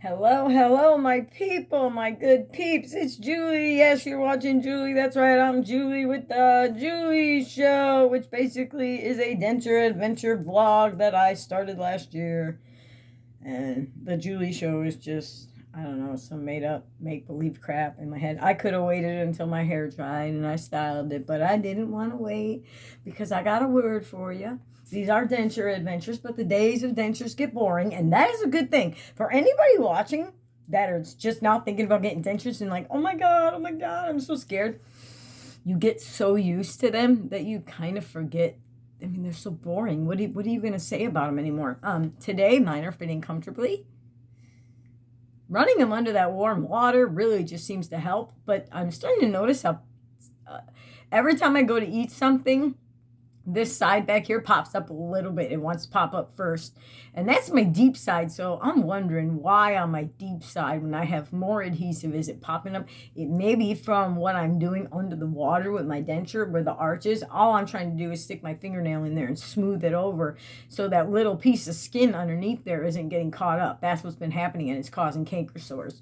Hello, hello, my people, my good peeps. It's Julie. Yes, you're watching Julie. That's right. I'm Julie with the Julie Show, which basically is a Denture adventure vlog that I started last year. And the Julie Show is just, I don't know, some made up make believe crap in my head. I could have waited until my hair dried and I styled it, but I didn't want to wait because I got a word for you. These are denture adventures, but the days of dentures get boring, and that is a good thing. For anybody watching that is just now thinking about getting dentures and like, oh my God, I'm so scared. You get so used to them that you kind of forget. I mean, they're so boring. What are you going to say about them anymore? Today, mine are fitting comfortably. Running them under that warm water really just seems to help, but I'm starting to notice how every time I go to eat something, this side back here pops up a little bit. It wants to pop up first. And that's my deep side. So I'm wondering why on my deep side, when I have more adhesive, is it popping up? It may be from what I'm doing under the water with my denture where the arch is. All I'm trying to do is stick my fingernail in there and smooth it over so that little piece of skin underneath there isn't getting caught up. That's what's been happening, and it's causing canker sores.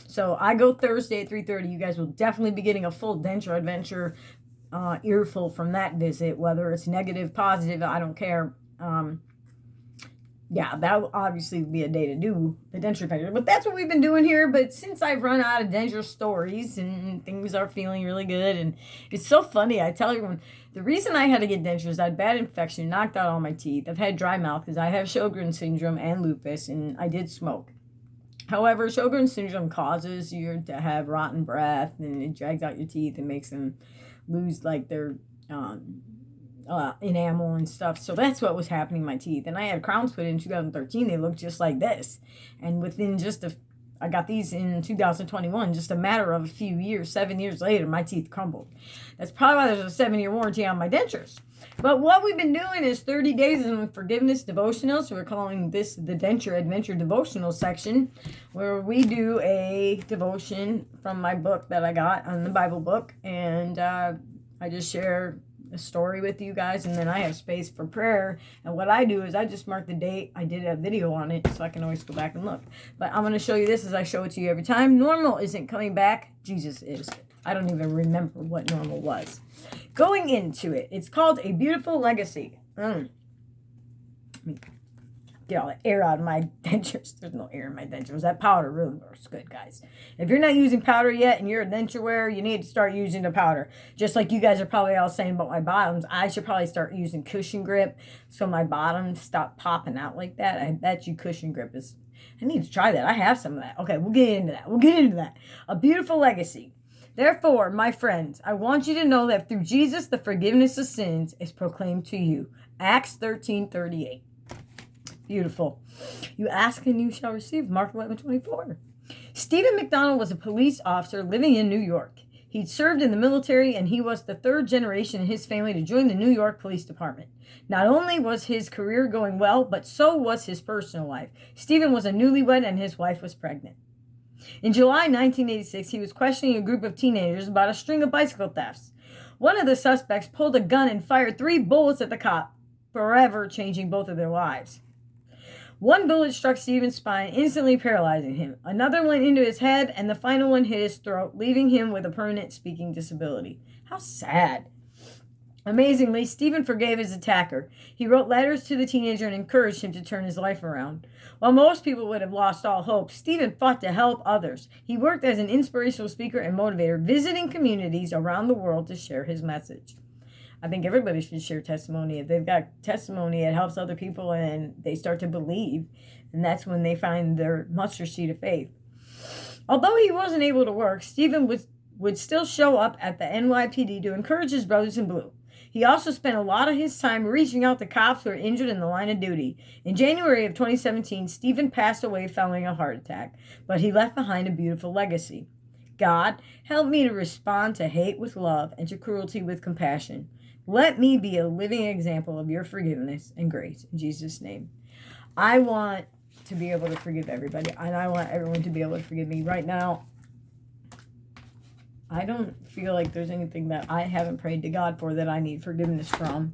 So I go Thursday at 3:30. You guys will definitely be getting a full denture adventure earful from that visit, whether it's negative, positive, I don't care. Yeah, that will obviously be a day to do the denture picture, but that's what we've been doing here. But since I've run out of denture stories and things are feeling really good, and it's so funny, I tell everyone, the reason I had to get dentures, I had bad infection, knocked out all my teeth. I've had dry mouth because I have Sjogren's syndrome and lupus, and I did smoke. However, Sjogren's syndrome causes you to have rotten breath, and it drags out your teeth and makes them lose like their enamel and stuff. So that's what was happening to my teeth. And I had crowns put in 2013. They looked just like this. And within I got these in 2021, just a matter of a few years, 7 years later, my teeth crumbled. That's probably why there's a 7-year warranty on my dentures. But what we've been doing is 30 days in forgiveness devotional. So we're calling this the Denture Adventure Devotional section, where we do a devotion from my book that I got on the Bible book. And I just share a story with you guys, and then I have space for prayer. And what I do is I just mark the date. I did a video on it, so I can always go back and look. But I'm going to show you this as I show it to you every time. Normal isn't coming back. Jesus is. I don't even remember what normal was. Going into it, it's called A Beautiful Legacy. Let me get all the air out of my dentures. There's no air in my dentures. That powder really works good, guys. If you're not using powder yet and you're a denture wearer, you need to start using the powder. Just like you guys are probably all saying about my bottoms, I should probably start using cushion grip so my bottoms stop popping out like that. I bet you cushion grip is... I need to try that. I have some of that. Okay, we'll get into that. A Beautiful Legacy. Therefore, my friends, I want you to know that through Jesus, the forgiveness of sins is proclaimed to you. Acts 13:38. Beautiful. You ask and you shall receive. Mark 11:24. Stephen McDonald was a police officer living in New York. He'd served in the military, and he was the third generation in his family to join the New York Police Department. Not only was his career going well, but so was his personal life. Stephen was a newlywed, and his wife was pregnant. In July 1986, he was questioning a group of teenagers about a string of bicycle thefts. One of the suspects pulled a gun and fired 3 bullets at the cop, forever changing both of their lives. One bullet struck Stephen's spine, instantly paralyzing him. Another went into his head, and the final one hit his throat, leaving him with a permanent speaking disability. How sad. Amazingly, Stephen forgave his attacker. He wrote letters to the teenager and encouraged him to turn his life around. While most people would have lost all hope, Stephen fought to help others. He worked as an inspirational speaker and motivator, visiting communities around the world to share his message. I think everybody should share testimony. If they've got testimony, it helps other people and they start to believe. And that's when they find their mustard seed of faith. Although he wasn't able to work, Stephen would still show up at the NYPD to encourage his brothers in blue. He also spent a lot of his time reaching out to cops who were injured in the line of duty. In January of 2017, Stephen passed away following a heart attack, but he left behind a beautiful legacy. God, help me to respond to hate with love and to cruelty with compassion. Let me be a living example of your forgiveness and grace. In Jesus' name. I want to be able to forgive everybody, and I want everyone to be able to forgive me. Right now, I don't feel like there's anything that I haven't prayed to God for that I need forgiveness from.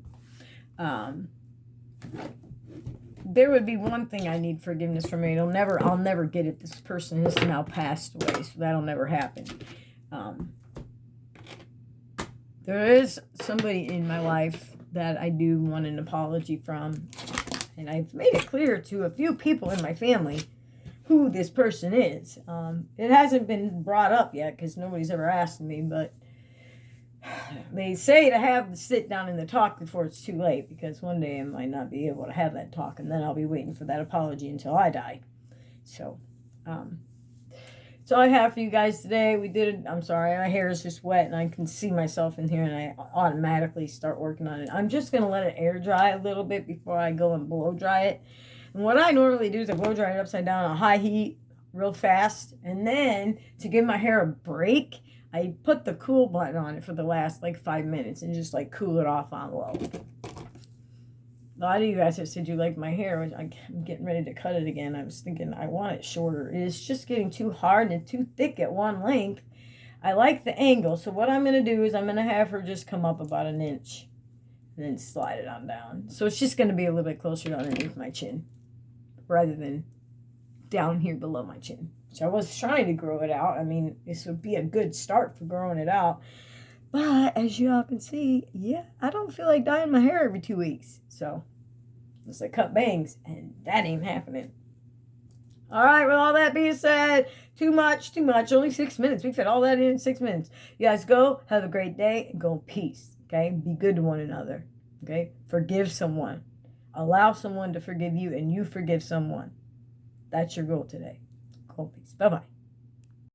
there would be one thing I need forgiveness from. I'll never get it. This person has now passed away, so that'll never happen. There is somebody in my life that I do want an apology from, and I've made it clear to a few people in my family who this person is. It hasn't been brought up yet because nobody's ever asked me, but they say to have the sit down and the talk before it's too late, because one day I might not be able to have that talk, and then I'll be waiting for that apology until I die. So, that's all I have for you guys today. I'm sorry, my hair is just wet and I can see myself in here and I automatically start working on it. I'm just going to let it air dry a little bit before I go and blow dry it. And what I normally do is I blow dry it upside down on high heat real fast. And then to give my hair a break, I put the cool button on it for the last 5 minutes and just cool it off on low. A lot of you guys have said you like my hair. I'm getting ready to cut it again. I was thinking I want it shorter. It's just getting too hard and too thick at one length. I like the angle. So what I'm going to do is I'm going to have her just come up about an inch and then slide it on down. So it's just going to be a little bit closer to underneath my chin rather than down here below my chin. So I was trying to grow it out. I mean, this would be a good start for growing it out. But as you all can see, yeah, I don't feel like dyeing my hair every 2 weeks. So, unless I cut bangs, and that ain't happening. All right, with all that being said, too much. Only 6 minutes. We fit all that in 6 minutes. You guys go, have a great day, and go in peace, okay? Be good to one another, okay? Forgive someone. Allow someone to forgive you, and you forgive someone. That's your goal today. Go in peace. Bye-bye.